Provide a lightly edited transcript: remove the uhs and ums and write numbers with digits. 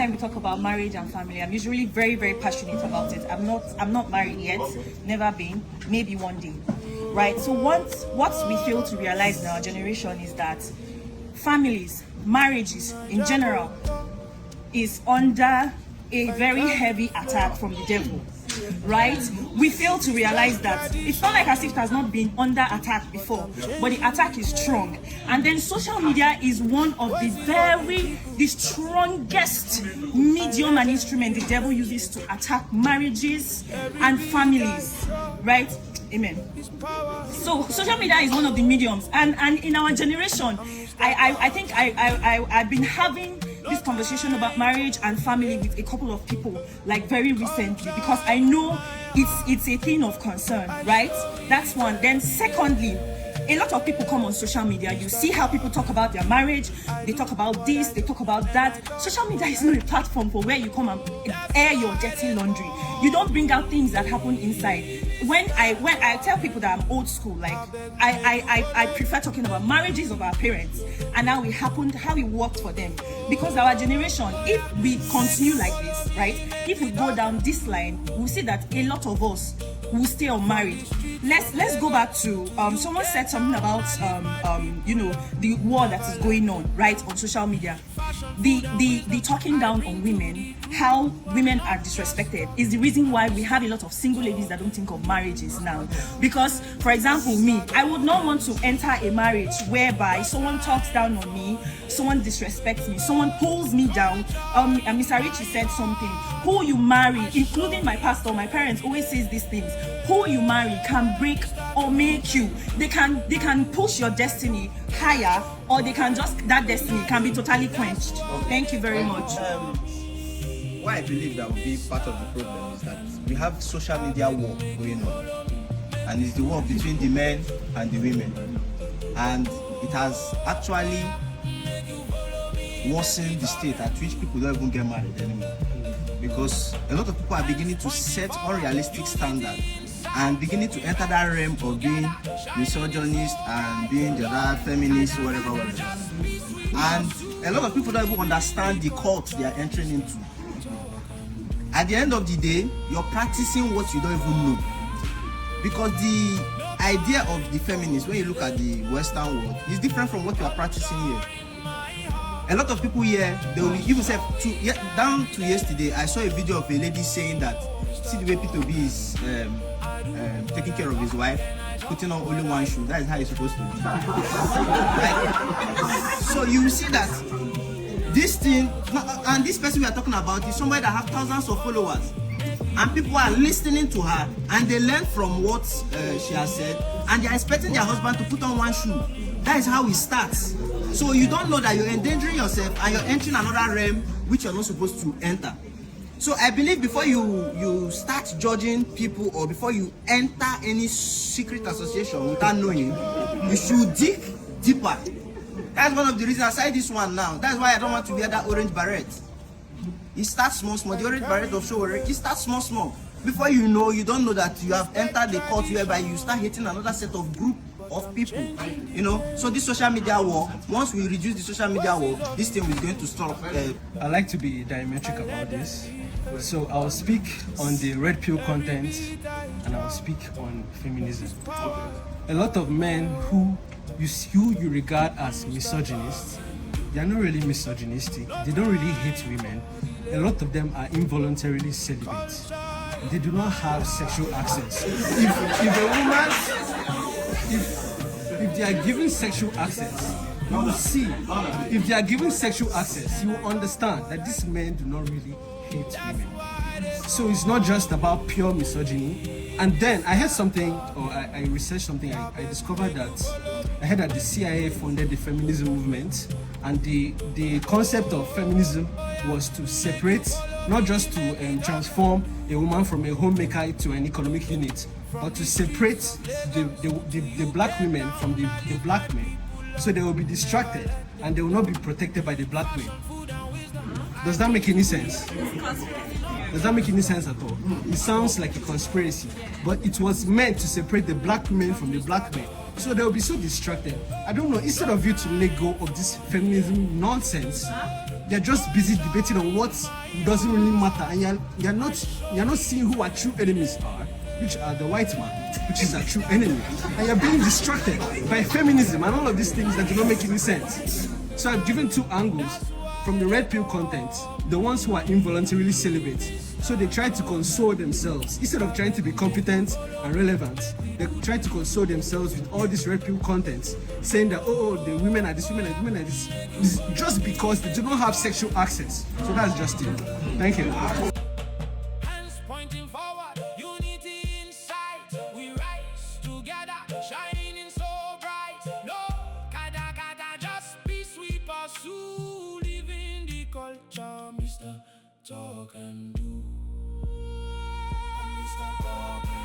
anytime we talk about marriage and family, I'm usually very, very passionate about it. I'm not married yet, never been, maybe one day, right? So what we fail to realize in our generation is that families, marriages in general, is under a very heavy attack from the devil, right? We fail to realize that it's not like as if it has not been under attack before, but the attack is strong. And then social media is one of the strongest medium and instrument the devil uses to attack marriages and families, right? Amen. So social media is one of the mediums, and in our generation, I think I've been having this conversation about marriage and family with a couple of people like very recently, because I know it's a thing of concern, right? That's one. Then secondly, a lot of people come on social media. You see how people talk about their marriage, they talk about this, they talk about that. Social media is not a platform for where you come and air your dirty laundry. You don't bring out things that happen inside. When I tell people that I'm old school, like I prefer talking about marriages of our parents and how it worked for them. Because our generation, if we continue like this, right? If we go down this line, we'll see that a lot of us will stay unmarried. Let's go back to someone said something about the war that is going on right on social media. The talking down on women, how women are disrespected, is the reason why we have a lot of single ladies that don't think of marriages now. Because, for example, me, I would not want to enter a marriage whereby someone talks down on me, someone disrespects me, someone pulls me down. And Mr. Richie said something. Who you marry, including my pastor, my parents always says these things. Who you marry can break or make you. They can push your destiny higher, or they can that destiny can be totally quenched. Okay. Thank you very much. Why I believe that will be part of the problem is that we have social media war going on, and it's the war between the men and the women, and it has actually worsened the state at which people don't even get married anymore, because a lot of people are beginning to set unrealistic standards and beginning to enter that realm of being misogynist and being the other feminist, whatever. And a lot of people don't even understand the cult they are entering into. At the end of the day, you're practicing what you don't even know. Because the idea of the feminists, when you look at the Western world, is different from what you are practicing here. A lot of people here, they will even say, down to yesterday, I saw a video of a lady saying that, see the way P2B is taking care of his wife, putting on only one shoe. That is how it's supposed to be. So you will see that this thing, and this person we are talking about is somebody that have thousands of followers, and people are listening to her and they learn from what she has said, and they are expecting their husband to put on one shoe. That is how it starts. So you don't know that you're endangering yourself and you're entering another realm which you're not supposed to enter. So I believe before you start judging people, or before you enter any secret association without knowing, you should dig deeper. That's one of the reasons I say this one now. That's why I don't want to wear that orange beret. It starts small. The orange beret of Showore, it starts small. Before you know, you don't know that you have entered the cult whereby you start hitting another set of group of people. So this social media war, once we reduce the social media war, this thing is going to stop. I like to be diametric about this. So I'll speak on the red pill content, and I'll speak on feminism. A lot of men who you regard as misogynists, they are not really misogynistic. They don't really hate women. A lot of them are involuntarily celibate. They do not have sexual access. If a woman, if they are given sexual access, you will see. If they are given sexual access, you will understand that these men do not really hate women. So it's not just about pure misogyny. And then I heard something, or I researched something. I discovered that I heard that the CIA funded the feminism movement, and the concept of feminism was to separate, not just to transform a woman from a homemaker to an economic unit, but to separate the black women from the black men, so they will be distracted and they will not be protected by the black men. Does that make any sense? Does that make any sense at all? It sounds like a conspiracy, but it was meant to separate the black women from the black men, so they will be so distracted. I don't know, instead of you to let go of this feminism nonsense, they're just busy debating on what doesn't really matter, and you're not seeing who our true enemies are, which are the white man, which is our true enemy, and you're being distracted by feminism and all of these things that do not make any sense. So I've given two angles from the red pill content: the ones who are involuntarily celibate, so they try to console themselves instead of trying to be competent and relevant. They try to console themselves with all this red pill content, saying that the women are this, women are this, just because they do not have sexual access. So that's just it. Thank you. Hands pointing forward, unity inside. We rise together, shining so bright. No, kada, just peace we pursue. Living the culture, Mr. Talk and Do. Mr. Talk and Do.